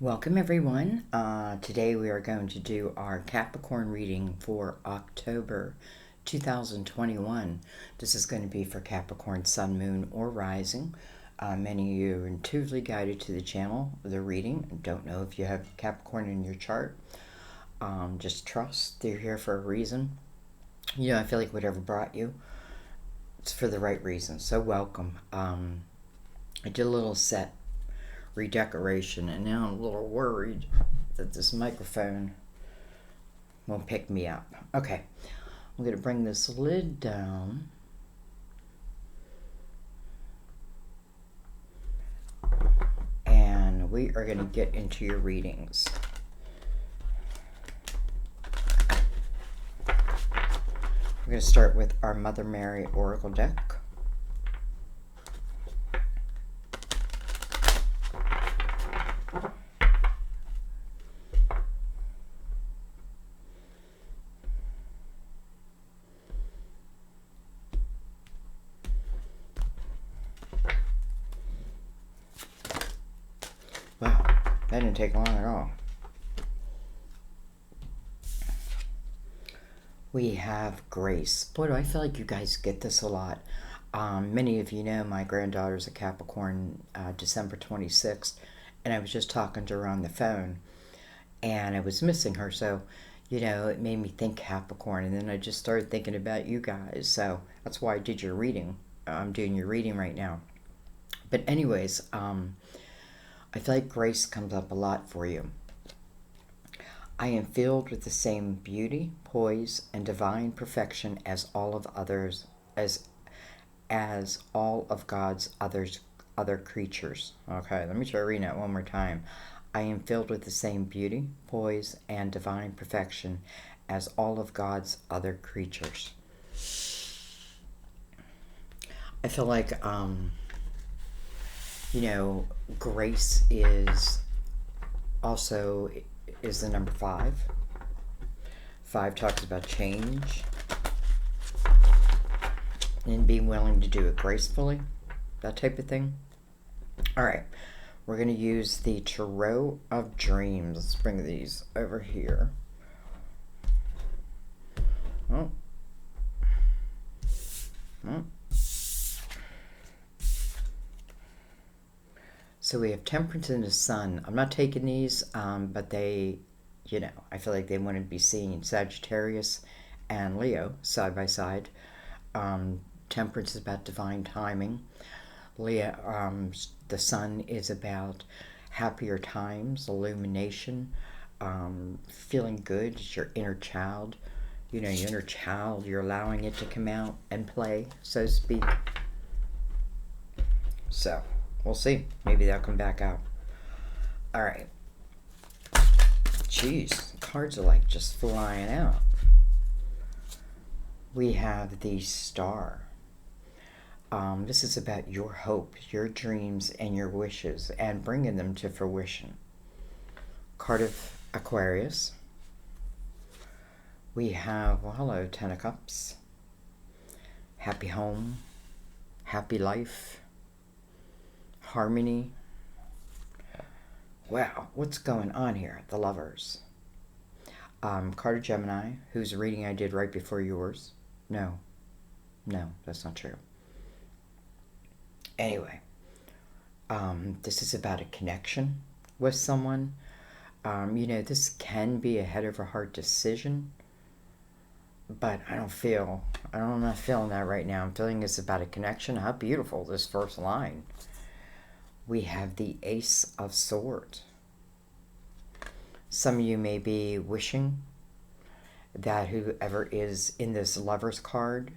Welcome everyone. Today we are going to do our Capricorn reading for October 2021. This is going to be for Capricorn Sun, Moon, or Rising. Many of you are intuitively guided to the channel, the reading. Don't know if you have Capricorn in your chart. Just trust they're here for a reason. I feel like whatever brought you, it's for the right reason. So welcome. I did a little set redecoration, and now I'm a little worried that this microphone won't pick me up. Okay, I'm going to bring this lid down. And we are going to get into your readings. We're going to start with our Mother Mary Oracle deck. Wow, that didn't take long at all. We have Grace. Boy, do I feel like you guys get this a lot. Many of you know my granddaughter's a Capricorn, December 26th, and I was just talking to her on the phone, and I was missing her, so, it made me think Capricorn, and then I just started thinking about you guys, so that's why I did your reading. I'm doing your reading right now. But anyways, I feel like Grace comes up a lot for you. I am filled with the same beauty, poise, and divine perfection as all of others, as all of God's other creatures. Okay, let me try reading that one more time. I am filled with the same beauty, poise, and divine perfection as all of God's other creatures. I feel like Grace is the number 5. 5 talks about change and being willing to do it gracefully, that type of thing. All right, we're going to use the Tarot of Dreams. Let's bring these over here. Oh. So we have Temperance and the Sun. I'm not taking these, but they, I feel like they want to be seeing Sagittarius and Leo side by side. Temperance is about divine timing. Leo, the Sun is about happier times, illumination, feeling good. It's your inner child. Your inner child, you're allowing it to come out and play, so to speak. So we'll see. Maybe they'll come back out. All right. Jeez, the cards are like just flying out. We have the Star. This is about your hopes, your dreams, and your wishes, and bringing them to fruition. Card of Aquarius. We have, well, hello, 10 of Cups. Happy home, happy life, harmony. Wow, what's going on here? The Lovers. Card of Gemini, whose reading I did right before yours. No, that's not true. Anyway, this is about a connection with someone. This can be a head over heart decision, but I'm not feeling that right now. I'm feeling it's about a connection. How beautiful, this first line. We have the Ace of Swords. Some of you may be wishing that whoever is in this Lover's card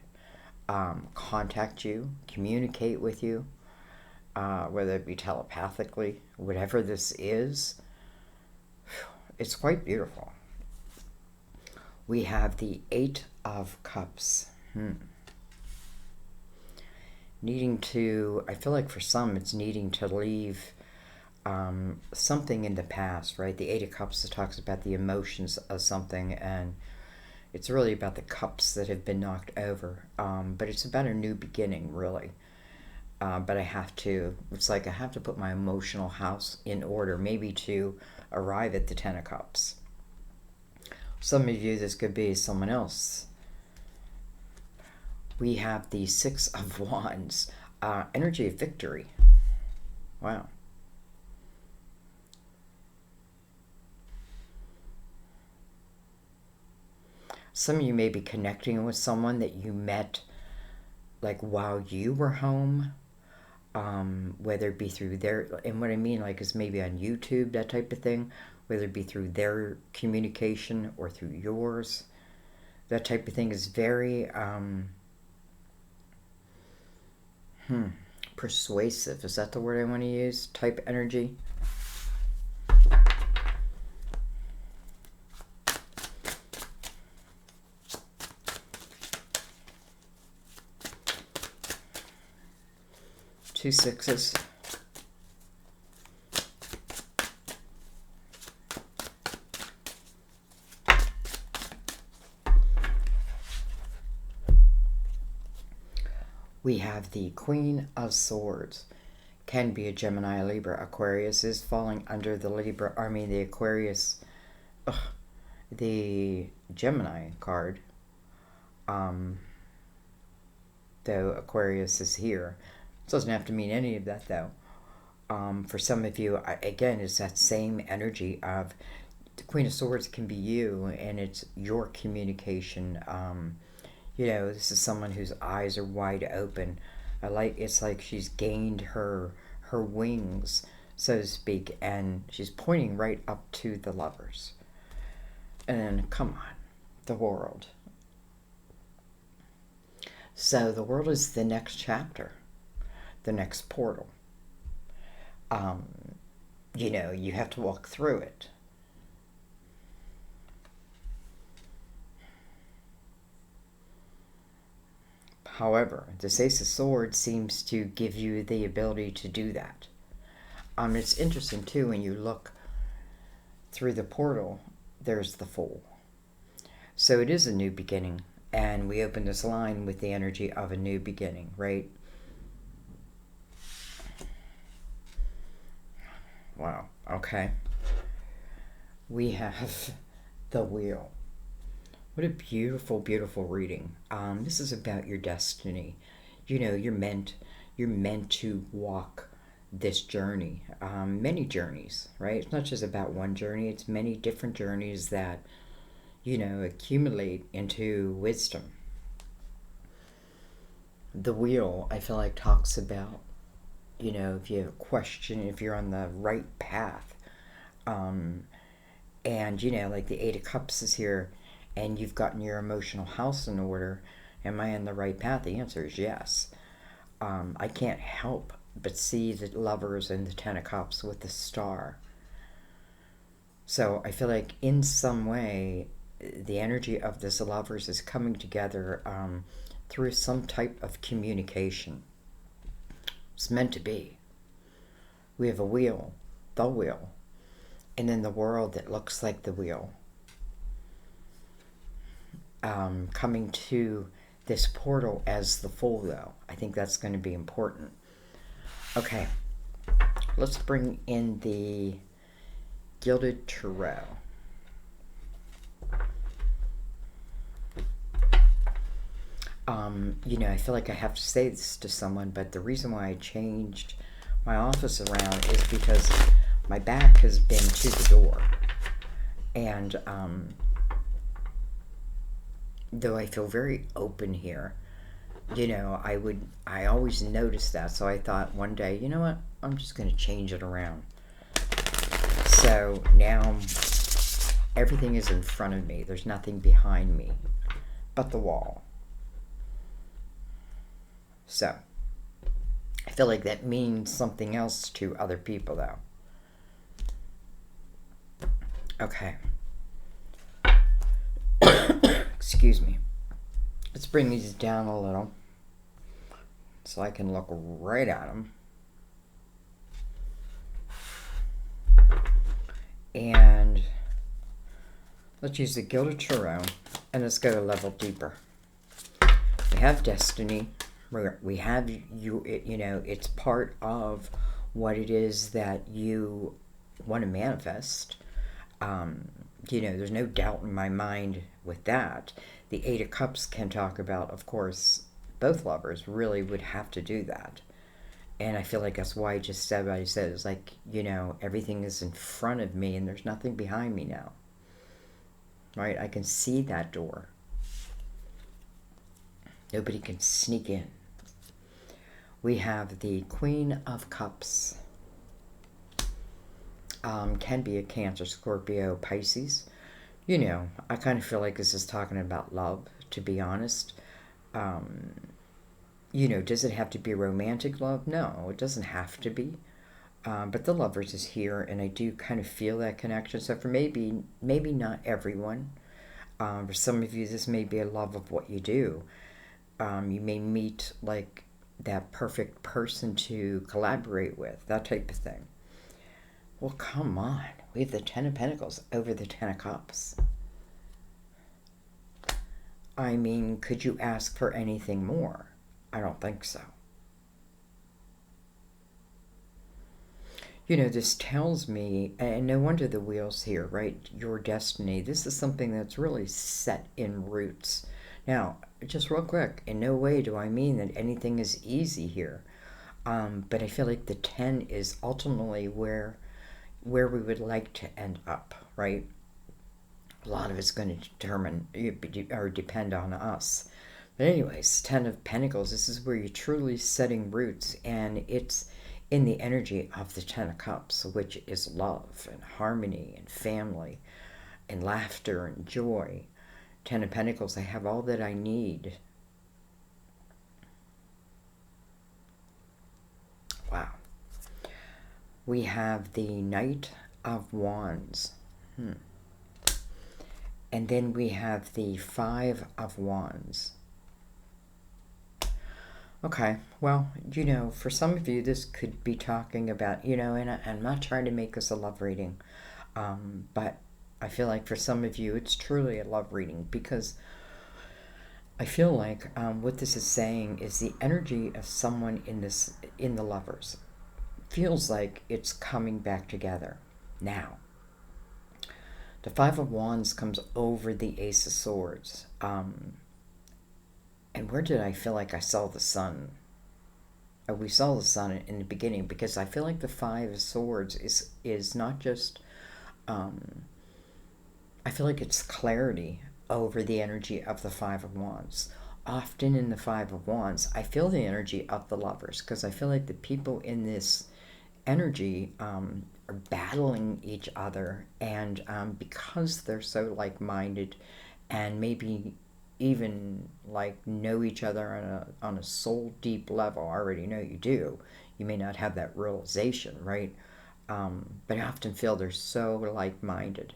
contact you, communicate with you, whether it be telepathically, whatever this is. It's quite beautiful. We have the 8 of Cups. I feel like for some it's needing to leave something in the past, right? The 8 of Cups talks about the emotions of something, and it's really about the cups that have been knocked over. But it's about a new beginning, really. but I have to, it's like I have to put my emotional house in order, maybe to arrive at the Ten of Cups. Some of you, this could be someone else. We have the Six of Wands, energy of victory. Wow. Some of you may be connecting with someone that you met like while you were home, whether it be through their, and what I mean like is maybe on YouTube, that type of thing, whether it be through their communication or through yours. That type of thing is very persuasive. Is that the word I want to use? Type energy. Two sixes. We have the Queen of Swords. Can be a Gemini, Libra. Aquarius is falling under the Libra, the Aquarius, the Gemini card. Though Aquarius is here. It doesn't have to mean any of that, though. For some of you, again, it's that same energy of the Queen of Swords can be you, and it's your communication. This is someone whose eyes are wide open. It's like she's gained her wings, so to speak, and she's pointing right up to the Lovers. And then, come on, the World. So the World is the next chapter, the next portal. You have to walk through it. However, this Ace of Swords seems to give you the ability to do that. It's interesting, too, when you look through the portal, there's the Fool. So it is a new beginning, and we open this line with the energy of a new beginning, right? Wow, okay. We have the Wheel. What a beautiful, beautiful reading. This is about your destiny. You're meant to walk this journey. Many journeys, right? It's not just about one journey. It's many different journeys that, accumulate into wisdom. The Wheel, I feel like, talks about, if you have a question, if you're on the right path. And, like the Eight of Cups is here, and you've gotten your emotional house in order. Am I on the right path? The answer is yes. I can't help but see the Lovers and the Ten of Cups with the Star. So I feel like in some way, the energy of this Lovers is coming together through some type of communication. It's meant to be. We have a Wheel, the Wheel, and then the World that looks like the Wheel. Coming to this portal as the Fool, though. I think that's going to be important. Okay, let's bring in the Gilded Tarot. I feel like I have to say this to someone, but the reason why I changed my office around is because my back has been to the door. And, though I feel very open here, I always notice that. So I thought one day, you know what? I'm just going to change it around. So now everything is in front of me. There's nothing behind me but the wall. So I feel like that means something else to other people, though. Okay. Excuse me. Let's bring these down a little so I can look right at them. And let's use the Gilded Tarot, and let's go a level deeper. We have Destiny, We have you, it's part of what it is that you want to manifest. Um, there's no doubt in my mind with that. The Eight of Cups can talk about, of course, both lovers really would have to do that. And I feel like that's why I just said what I said. It's like, everything is in front of me and there's nothing behind me now. Right? I can see that door. Nobody can sneak in. We have the Queen of Cups. Can be a Cancer, Scorpio, Pisces. I kind of feel like this is talking about love, to be honest. Does it have to be romantic love? No, it doesn't have to be. But the Lovers is here, and I do kind of feel that connection. So for maybe not everyone. For some of you, this may be a love of what you do. You may meet like that perfect person to collaborate with, that type of thing. Well, come on. We have the Ten of Pentacles over the Ten of Cups. I mean, could you ask for anything more? I don't think so. This tells me, and no wonder the wheel's here, right? Your destiny. This is something that's really set in roots. Now, just real quick, in no way do I mean that anything is easy here. But I feel like the 10 is ultimately where we would like to end up, right? A lot of it's going to determine or depend on us. But anyways, 10 of Pentacles, this is where you're truly setting roots, and it's in the energy of the 10 of Cups, which is love and harmony and family and laughter and joy. 10 of Pentacles, I have all that I need. Wow. We have the Knight of Wands. And then we have the Five of Wands. Okay, well, for some of you, this could be talking about, and I'm not trying to make this a love reading, but I feel like for some of you, it's truly a love reading, because I feel like what this is saying is the energy of someone in the Lovers feels like it's coming back together now. The Five of Wands comes over the Ace of Swords. And where did I feel like I saw the sun? We saw the sun in the beginning, because I feel like the Five of Swords is not just... I feel like it's clarity over the energy of the Five of Wands. Often in the Five of Wands, I feel the energy of the Lovers, because I feel like the people in this energy are battling each other, and because they're so like-minded and maybe even like know each other on a soul deep level. I already know you do. You may not have that realization, right? But I often feel they're so like-minded.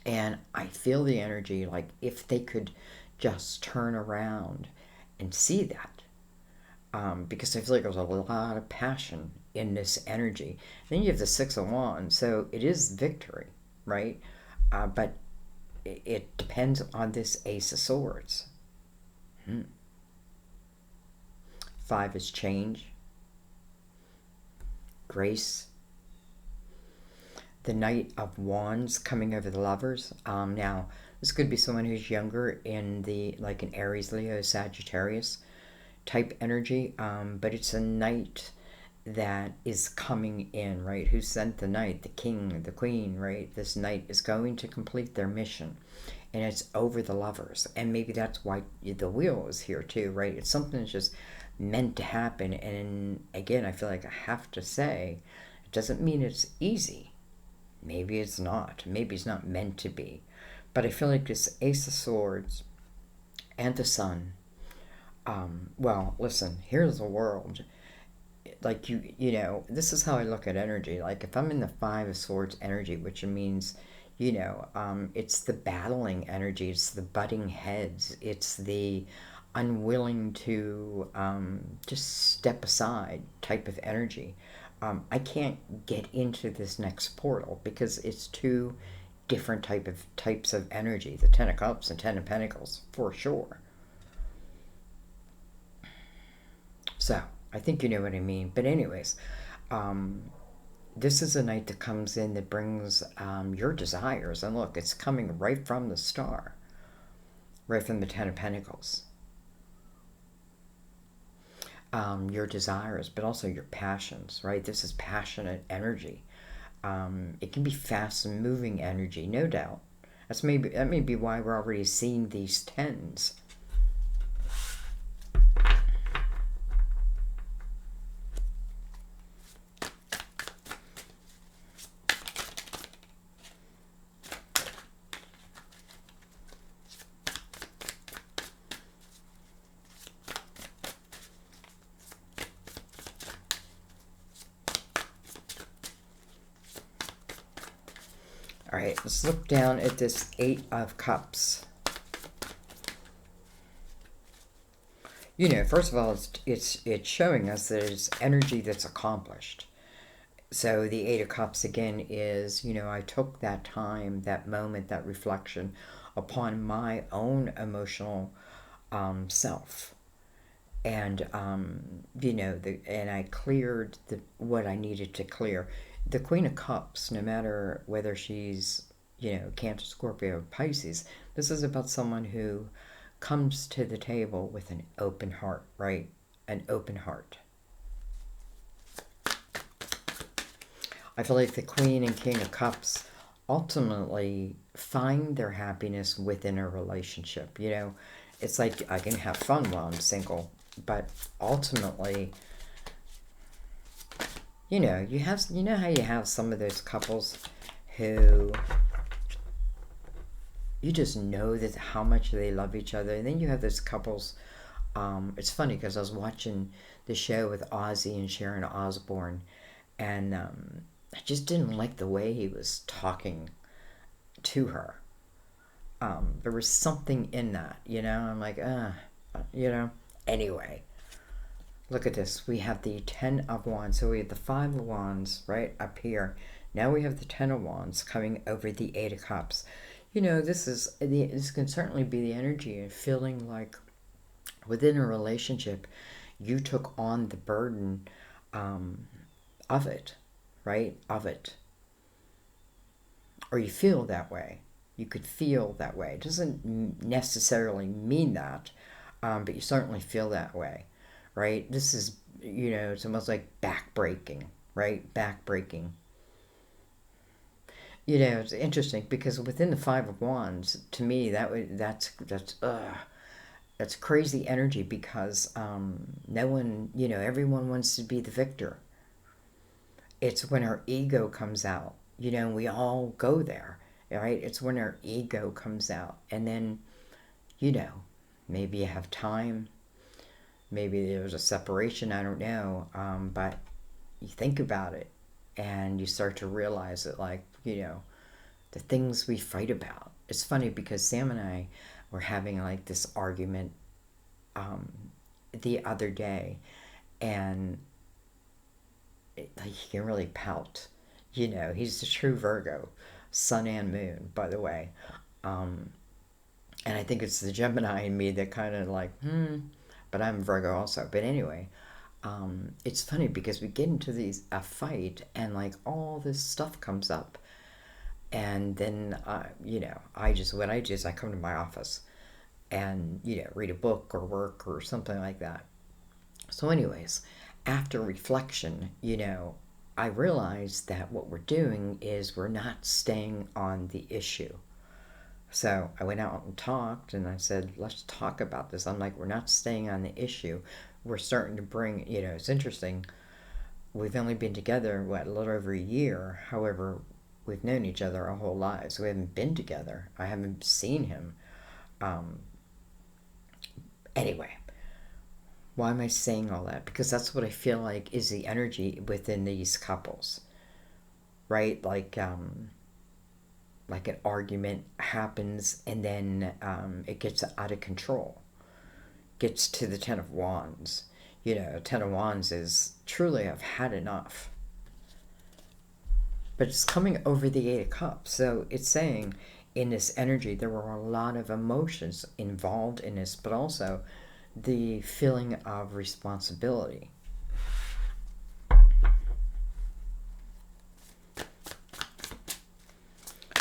And I feel the energy, like if they could just turn around and see that. Because I feel like there's a lot of passion in this energy. Then you have the Six of Wands, so it is victory, right? But it depends on this Ace of Swords. Five is change, grace. The Knight of Wands coming over the Lovers. Now, this could be someone who's younger in like an Aries, Leo, Sagittarius type energy, but it's a knight that is coming in, right? Who sent the knight? The king, the queen, right? This knight is going to complete their mission, and it's over the Lovers. And maybe that's why the wheel is here too, right? It's something that's just meant to happen. And again, I feel like I have to say, it doesn't mean it's easy. Maybe it's not. Maybe it's not meant to be. But I feel like this Ace of Swords and the Sun, well, listen, here's the world. Like, this is how I look at energy. Like, if I'm in the Five of Swords energy, which means, it's the battling energy, it's the butting heads, it's the unwilling to just step aside type of energy. I can't get into this next portal because it's two different types of energy. The Ten of Cups and Ten of Pentacles, for sure. So I think you know what I mean. But anyways, um, this is a night that comes in that brings your desires. And look, it's coming right from the star, right from the Ten of Pentacles. Your desires, but also your passions, right? This is passionate energy. It can be fast and moving energy, no doubt. That may be why we're already seeing these tens. All right, let's look down at this Eight of Cups. You know, first of all, it's showing us that it's energy that's accomplished. So the Eight of Cups again is, you know, I took that time, that moment, that reflection upon my own emotional self, and you know, and I cleared what I needed to clear. The Queen of Cups, no matter whether she's, you know, Cancer, Scorpio, or Pisces, this is about someone who comes to the table with an open heart, right? An open heart. I feel like the Queen and King of Cups ultimately find their happiness within a relationship. You know, it's like I can have fun while I'm single, but ultimately, you know, you know how you have some of those couples who you just know that how much they love each other, and then you have those couples. It's funny because I was watching the show with Ozzy and Sharon Osbourne, and I just didn't like the way he was talking to her. There was something in that, you know. I'm like, you know. Anyway, look at this. We have the Ten of Wands. So we have the Five of Wands right up here. Now we have the Ten of Wands coming over the Eight of Cups. You know, this can certainly be the energy of feeling like within a relationship, you took on the burden of it, right? Of it. Or you feel that way. You could feel that way. It doesn't necessarily mean that, but you certainly feel that way, right? This is, you know, it's almost like backbreaking, right? Backbreaking. You know, it's interesting because within the Five of Wands, to me, that's crazy energy because no one, you know, everyone wants to be the victor. It's when our ego comes out, you know, we all go there, right? It's when our ego comes out, and then, you know, maybe you have time, maybe there's a separation, I don't know, but you think about it and you start to realize that, like, you know, the things we fight about. It's funny because Sam and I were having like this argument the other day, and like he can really pout. You know, he's the true Virgo, sun and moon, by the way. Um, and I think it's the Gemini in me that kind of like, but I'm Virgo also. But anyway, it's funny because we get into a fight and like all this stuff comes up, and then you know, what I do is I come to my office and, you know, read a book or work or something like that. So anyways, after reflection, you know, I realized that what we're doing is we're not staying on the issue. So I went out and talked, and I said, let's talk about this. I'm like, we're not staying on the issue. We're starting to bring, you know, it's interesting. We've only been together, what, a little over a year. However, we've known each other our whole lives. We haven't been together. I haven't seen him. Anyway, why am I saying all that? Because that's what I feel like is the energy within these couples, right? Like an argument happens, and then it gets out of control, gets to the Ten of Wands. You know, Ten of Wands is truly, I've had enough. But it's coming over the Eight of Cups. So it's saying in this energy, there were a lot of emotions involved in this, but also the feeling of responsibility.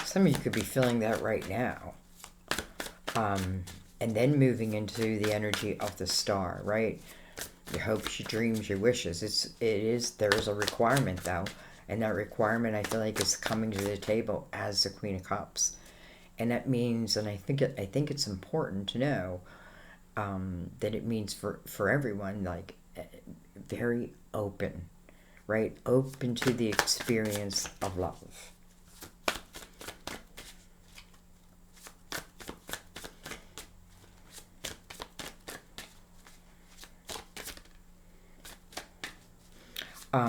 Some of you could be feeling that right now. And then moving into the energy of the star, right? Your hopes, your dreams, your wishes. There is a requirement though. And that requirement, I feel like, is coming to the table as the Queen of Cups. And that means, and I think it's important to know that it means for everyone, like, very open, right? Open to the experience of love.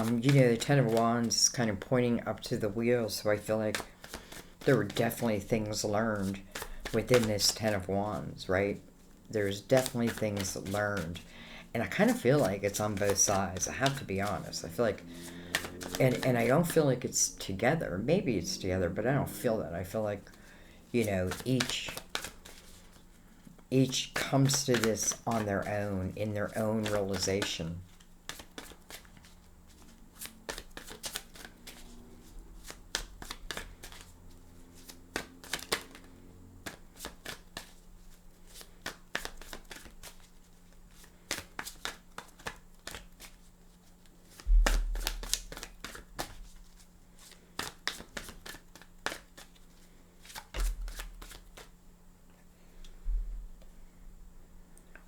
The Ten of Wands is kind of pointing up to the wheel, so I feel like there were definitely things learned within this Ten of Wands, right? There's definitely things learned. And I kind of feel like it's on both sides. I have to be honest. I feel like, and I don't feel like it's together. Maybe it's together, but I don't feel that. I feel like, each comes to this on their own, in their own realization.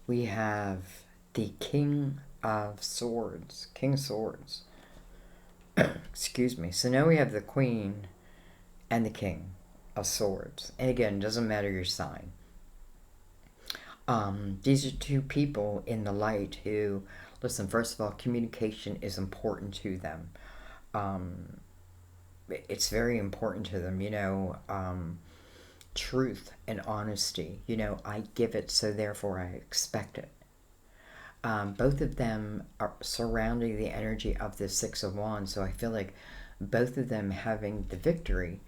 We have the King of Swords. King of Swords. Excuse me. So now we have the Queen and the King of Swords. And again, it doesn't matter your sign. These are two people in the light who, listen, first of all, communication is important to them. It's very important to them, truth and honesty. I give it, so therefore I expect it. Both of them are surrounding the energy of the Six of Wands, so I feel like both of them having the victory.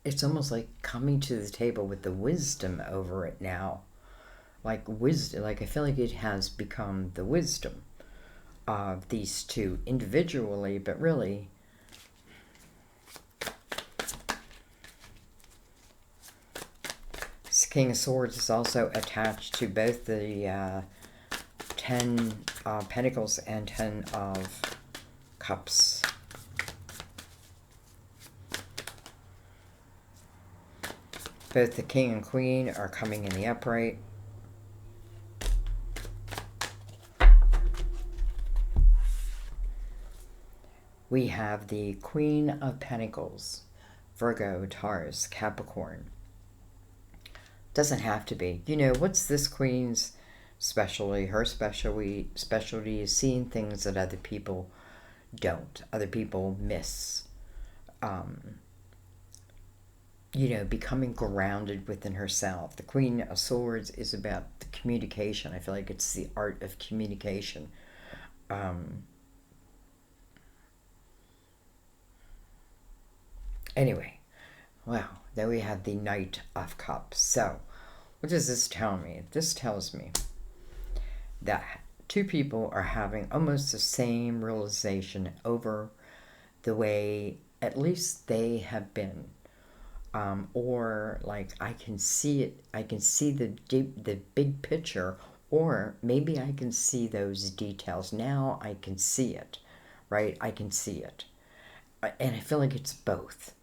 It's almost like coming to the table with the wisdom over it now. Like wisdom, like I feel like it has become the wisdom of these two individually, but really King of Swords is also attached to both the 10 Pentacles and 10 of Cups. Both the King and Queen are coming in the upright. We have the Queen of Pentacles, Virgo, Taurus, Capricorn. Doesn't have to be. What's this Queen's specialty? Her specialty is seeing things that other people don't. Other people miss. Becoming grounded within herself. The Queen of Swords is about the communication. I feel like it's the art of communication. Anyway, well, then we have the Knight of Cups. So, what does this tell me? This tells me that two people are having almost the same realization over the way at least they have been. Or like I can see it, I can see the big picture, or maybe I can see those details. Now I can see it, right? I can see it. And I feel like it's both.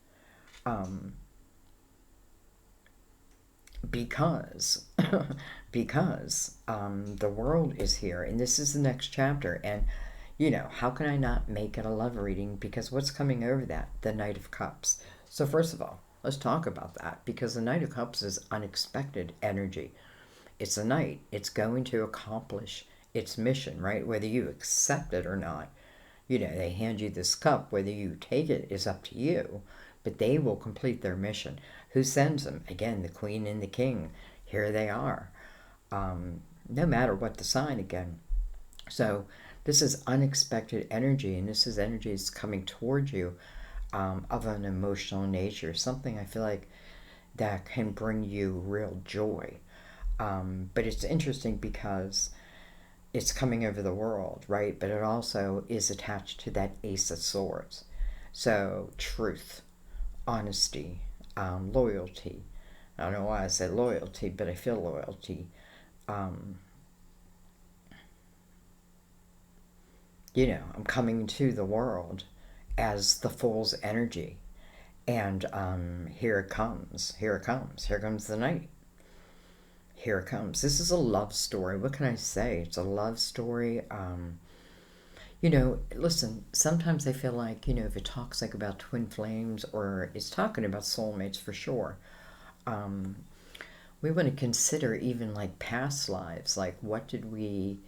Because the world is here, and this is the next chapter, and how can I not make it a love reading? Because what's coming over that? The Knight of Cups. So first of all, let's talk about that, because the Knight of Cups is unexpected energy. It's a knight. It's going to accomplish its mission, right? Whether you accept it or not. They hand you this cup. Whether you take it is up to you. But they will complete their mission. Who sends them? Again, the Queen and the King. Here they are. No matter what the sign, again. So this is unexpected energy, and this is energy that's coming toward you of an emotional nature. Something I feel like that can bring you real joy. But it's interesting because it's coming over the world, right? But it also is attached to that Ace of Swords. So truth, honesty, loyalty. I don't know why I said loyalty, but I feel loyalty. I'm coming to the world as the Fool's energy. And here it comes. Here it comes. Here comes the night. Here it comes. This is a love story. What can I say? It's a love story. Listen, sometimes I feel like, if it talks like about twin flames or it's talking about soulmates for sure, we want to consider even like past lives. Like, what did we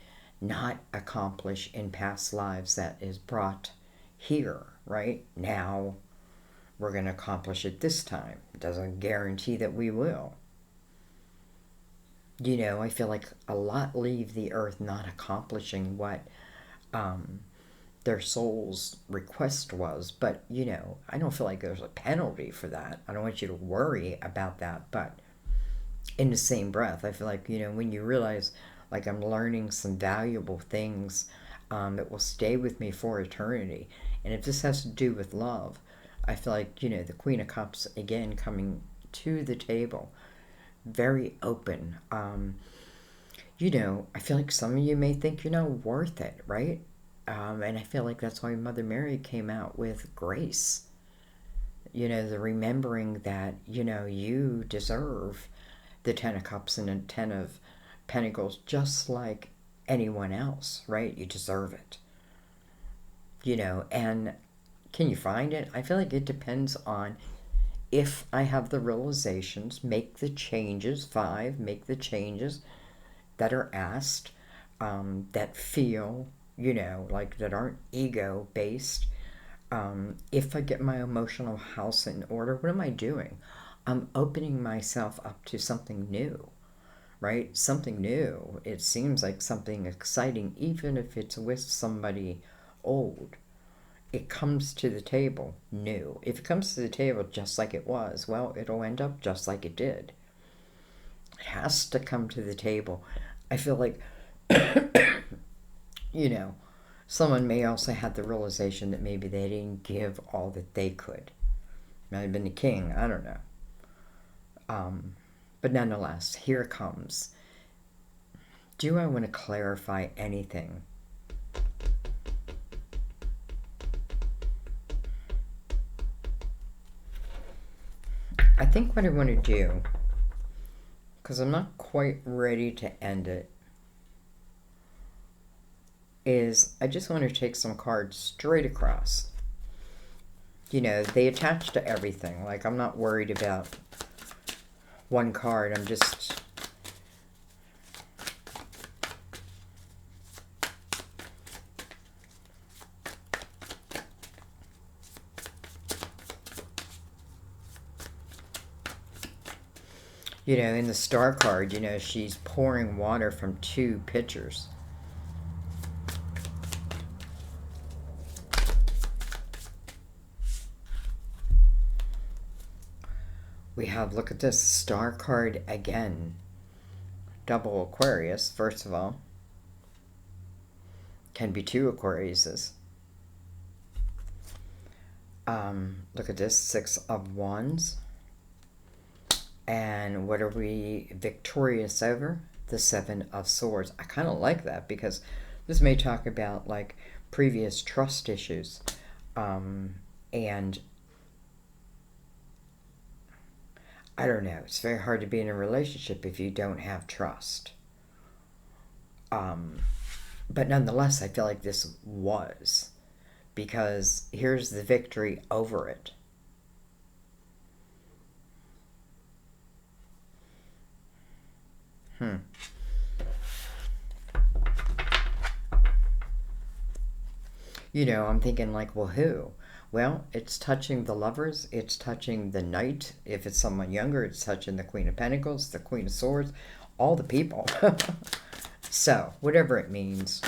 not accomplish in past lives that is brought here, right? Now we're going to accomplish it this time. It doesn't guarantee that we will. I feel like a lot leave the earth not accomplishing what their soul's request was. But, I don't feel like there's a penalty for that. I don't want you to worry about that. But in the same breath, I feel like, when you realize, like, I'm learning some valuable things that will stay with me for eternity. And if this has to do with love, I feel like, the Queen of Cups, again, coming to the table, very open. I feel like some of you may think you're not worth it, right? And I feel like that's why Mother Mary came out with grace. The remembering that, you deserve the Ten of Cups and the Ten of Pentacles just like anyone else, right? You deserve it. And can you find it? I feel like it depends on if I have the realizations, make the changes, make the changes that are asked, that feel, like that aren't ego-based. If I get my emotional house in order, what am I doing? I'm opening myself up to something new, right? Something new. It seems like something exciting, even if it's with somebody old. It comes to the table new. If it comes to the table just like it was, well, it'll end up just like it did. It has to come to the table. I feel like, someone may also have the realization that maybe they didn't give all that they could. Might have been the king, I don't know. But nonetheless, here it comes. Do I want to clarify anything? I think what I want to do, because I'm not quite ready to end it, is I just want to take some cards straight across. They attach to everything. Like, I'm not worried about one card. I'm just... in the Star card, she's pouring water from 2 pitchers. We have, look at this, Star card again. Double Aquarius, first of all. Can be 2 Aquariuses. Look at this, 6 of Wands. And what are we victorious over? The 7 of Swords. I kind of like that because this may talk about like previous trust issues. And I don't know. It's very hard to be in a relationship if you don't have trust. But nonetheless, I feel like this was. Because here's the victory over it. I'm thinking like, well, who? Well, it's touching the Lovers. It's touching the Knight. If it's someone younger, it's touching the Queen of Pentacles, the Queen of Swords, all the people. So, whatever it means.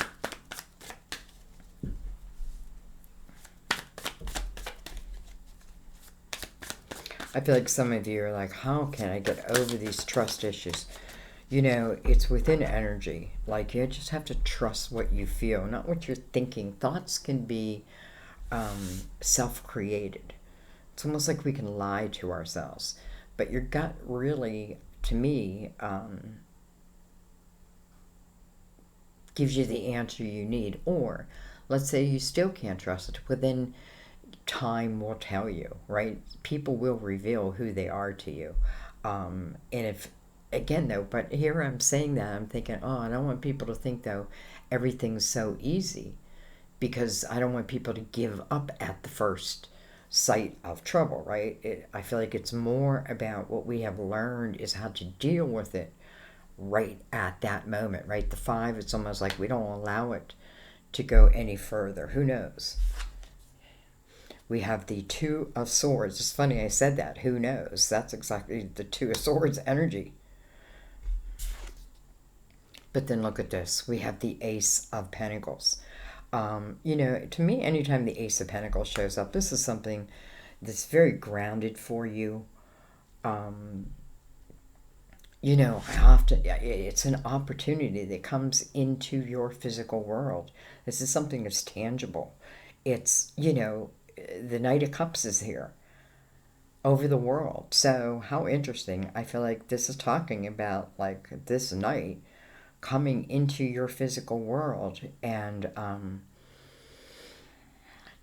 I feel like some of you are like, how can I get over these trust issues? You know, it's within energy. Like, you just have to trust what you feel, not what you're thinking. Thoughts can be self-created. It's almost like we can lie to ourselves. But your gut really, to me, gives you the answer you need. Or let's say you still can't trust it. Well, then time will tell you, right? People will reveal who they are to you. And if, again, though, but here I'm saying that, I'm thinking, oh, I don't want people to think, though, everything's so easy, because I don't want people to give up at the first sight of trouble, right? I feel like it's more about what we have learned is how to deal with it right at that moment, right? The five, it's almost like we don't allow it to go any further. Who knows? We have the Two of Swords. It's funny I said that. Who knows? That's exactly the Two of Swords energy. But then look at this. We have the Ace of Pentacles. You know, to me, anytime the Ace of Pentacles shows up, this is something that's very grounded for you. You know, it's an opportunity that comes into your physical world. This is something that's tangible. It's, you know, the Knight of Cups is here over the world. So how interesting. I feel like this is talking about like this knight coming into your physical world. And,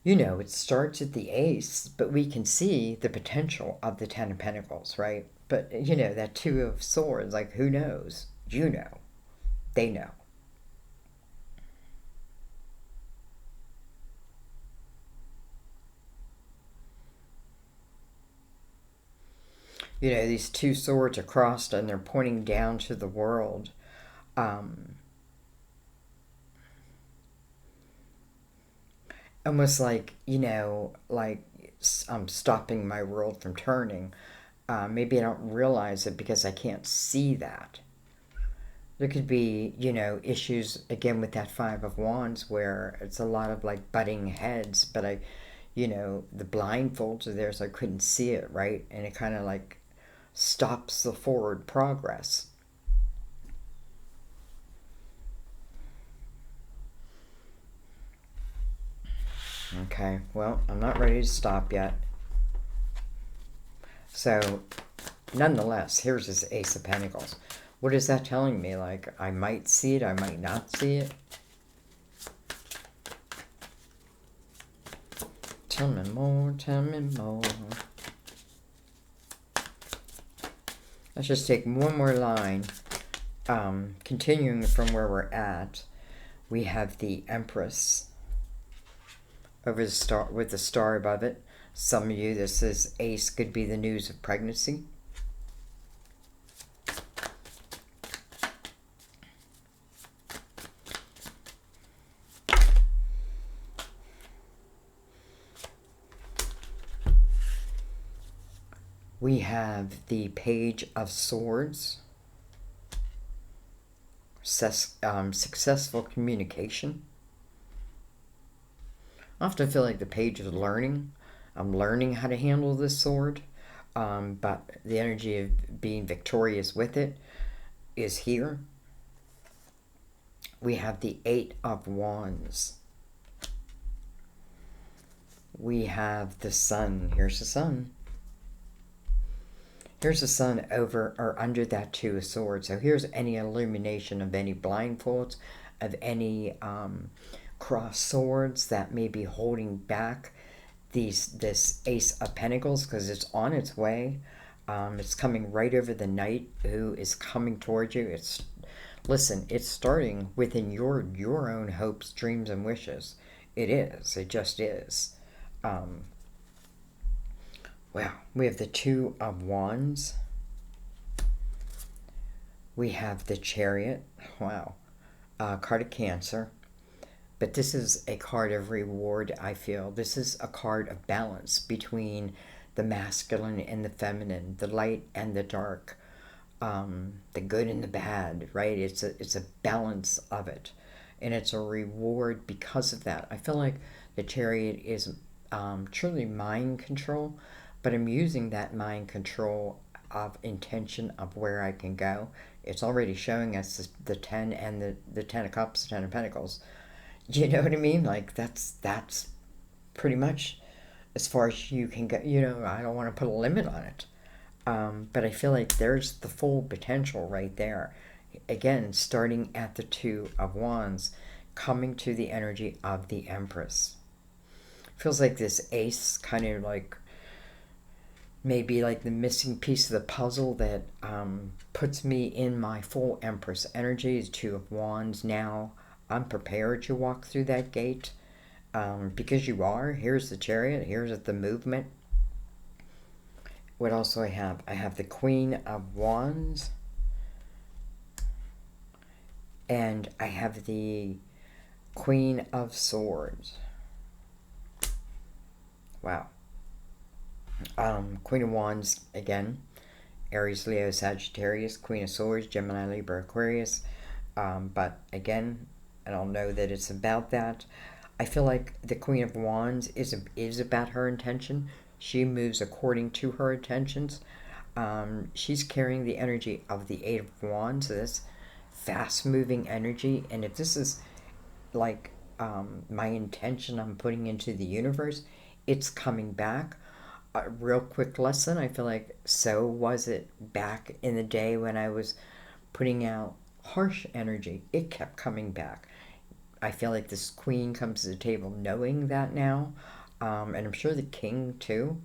you know, it starts at the ace, but we can see the potential of the Ten of Pentacles, right? But, you know, that Two of Swords, like, who knows? You know. They know. You know, these two swords are crossed and they're pointing down to the world. Almost like, you know, like I'm stopping my world from turning. Maybe I don't realize it because I can't see that. There could be, you know, issues again with that Five of Wands where it's a lot of like butting heads, but you know, the blindfolds are there so I couldn't see it, right? And it kind of like stops the forward progress. Okay, well, I'm not ready to stop yet. So, nonetheless, here's this Ace of Pentacles. What is that telling me? Like, I might see it, I might not see it. Tell me more, tell me more. Let's just take one more line. Continuing from where we're at, we have the Empress over the star with the star above it. Some of you, this is Ace, could be the news of pregnancy. We have the Page of Swords. Successful communication. I often feel like the Page is learning. I'm learning how to handle this sword. But the energy of being victorious with it is here. We have the Eight of Wands. We have the Sun. Here's the Sun. Here's the Sun over or under that Two of Swords. So here's any illumination of any blindfolds, of any cross swords that may be holding back this Ace of Pentacles, because it's on its way. It's coming right over the knight who is coming towards you. Listen, it's starting within your own hopes, dreams, and wishes. It is. It just is. Well, we have the Two of Wands. We have the Chariot. Wow. Card of Cancer. But this is a card of reward, I feel. This is a card of balance between the masculine and the feminine, the light and the dark, the good and the bad, right? It's a balance of it. And it's a reward because of that. I feel like the Chariot is truly mind control, but I'm using that mind control of intention of where I can go. It's already showing us the 10 and the 10 of Cups, the 10 of Pentacles. You know what I mean? Like, that's pretty much as far as you can go. You know, I don't want to put a limit on it. But I feel like there's the full potential right there. Again, starting at the Two of Wands, coming to the energy of the Empress. Feels like this ace kind of like maybe like the missing piece of the puzzle that puts me in my full Empress energy. Is Two of Wands. Now I'm prepared to walk through that gate, because you are. Here's the Chariot. Here's the movement. What else do I have? I have the Queen of Wands. And I have the Queen of Swords. Wow. Queen of Wands, again. Aries, Leo, Sagittarius. Queen of Swords, Gemini, Libra, Aquarius. But again, I don't know that it's about that. I feel like the Queen of Wands is about her intention. She moves according to her intentions. She's carrying the energy of the Eight of Wands, so this fast-moving energy. And if this is like my intention I'm putting into the universe, it's coming back. A real quick lesson, I feel like so was it back in the day when I was putting out harsh energy. It kept coming back. I feel like this queen comes to the table knowing that now, and I'm sure the king too.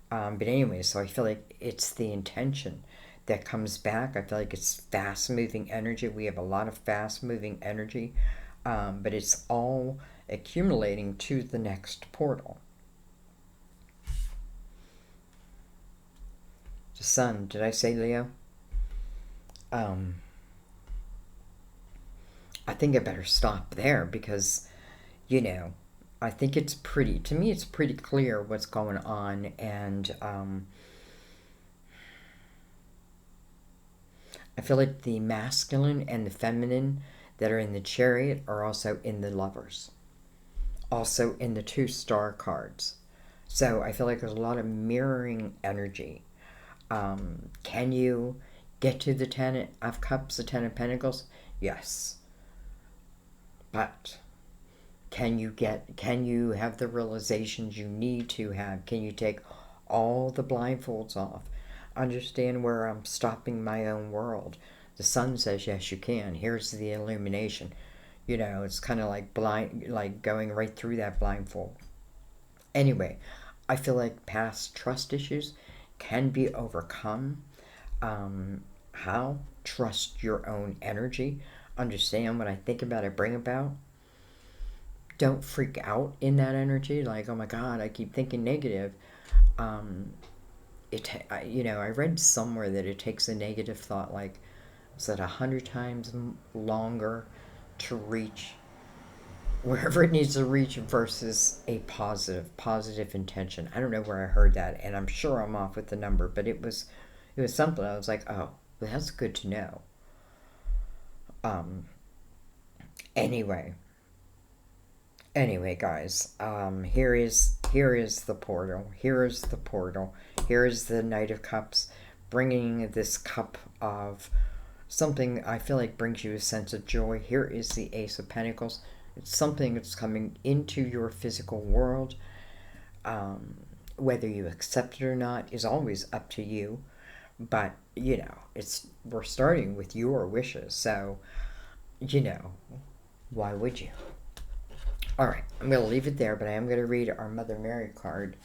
But anyway, so I feel like it's the intention that comes back. I feel like it's fast-moving energy. We have a lot of fast-moving energy, but it's all accumulating to the next portal. The Sun. Did I say Leo? I think I better stop there because, you know, I think it's pretty, to me, it's pretty clear what's going on. And I feel like the masculine and the feminine that are in the Chariot are also in the Lovers, also in the two star cards. So I feel like there's a lot of mirroring energy. Can you get to the 10 of Cups, the 10 of Pentacles? Yes. But can you have the realizations you need to have? Can you take all the blindfolds off? Understand where I'm stopping my own world? The Sun says yes, you can. Here's the illumination. You know, it's kind of like like going right through that blindfold. Anyway, I feel like past trust issues can be overcome. How? Trust your own energy. Understand what I think about, I bring about. Don't freak out in that energy. Like, oh my God, I keep thinking negative. You know, I read somewhere that it takes a negative thought, like, is that 100 times longer to reach wherever it needs to reach versus a positive intention. I don't know where I heard that, and I'm sure I'm off with the number, but it was something I was like, oh, well, that's good to know. Anyway, guys, here is the portal. Here is the portal. Here is the Knight of Cups, bringing this cup of something I feel like brings you a sense of joy. Here is the Ace of Pentacles. It's something that's coming into your physical world. Whether you accept it or not is always up to you. But, you know, we're starting with your wishes. So, you know, why would you? All right, I'm going to leave it there, but I am going to read our Mother Mary card.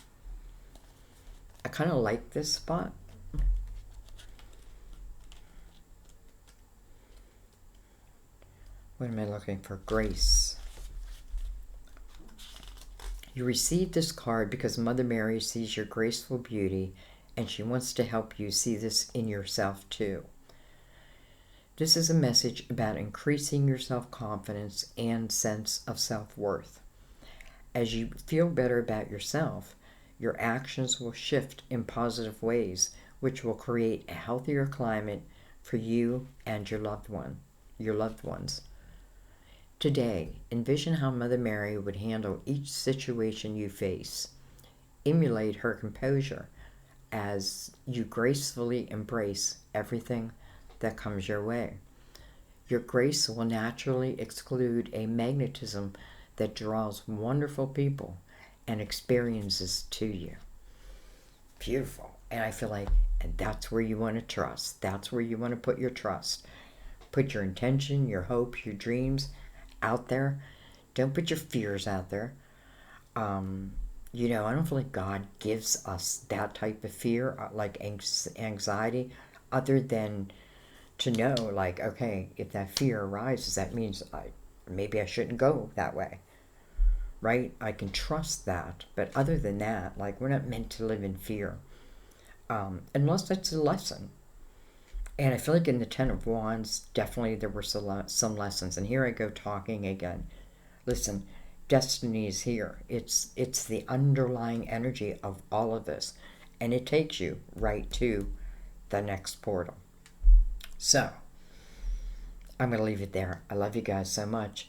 I kind of like this spot. What am I looking for? Grace. You received this card because Mother Mary sees your graceful beauty and she wants to help you see this in yourself too. This is a message about increasing your self-confidence and sense of self-worth. As you feel better about yourself, your actions will shift in positive ways, which will create a healthier climate for you and your loved ones. Today, envision how Mother Mary would handle each situation you face. Emulate her composure. as you gracefully embrace everything that comes your way. Your grace will naturally exclude a magnetism that draws wonderful people and experiences to you. Beautiful. And I feel like, and that's where you want to trust. That's where you want to put your trust. Put your intention, your hopes, your dreams out there. Don't put your fears out there. You know, I don't feel like God gives us that type of fear, like anxiety, other than to know, like, okay, if that fear arises, that means maybe I shouldn't go that way, right? I can trust that. But other than that, like, we're not meant to live in fear, unless it's a lesson. And I feel like in the Ten of Wands, definitely there were some lessons. And here I go talking again. Listen, destiny is here. It's the underlying energy of all of this. And it takes you right to the next portal. So, I'm going to leave it there. I love you guys so much.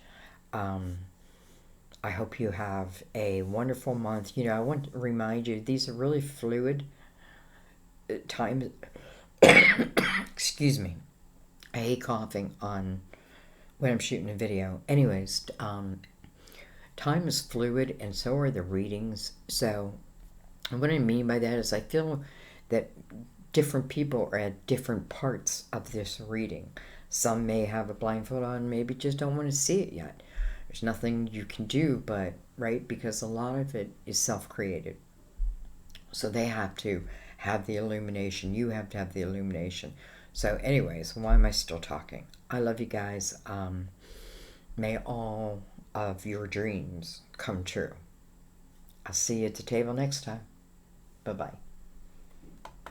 I hope you have a wonderful month. You know, I want to remind you, these are really fluid times. Excuse me. I hate coughing on when I'm shooting a video. Anyways, time is fluid, and so are the readings. So, what I mean by that is I feel that different people are at different parts of this reading. Some may have a blindfold on, maybe just don't want to see it yet. There's nothing you can do, but, right, because a lot of it is self-created. So they have to have the illumination. You have to have the illumination. So anyways, why am I still talking? I love you guys. May all of your dreams come true. I'll see you at the table next time. Bye-bye.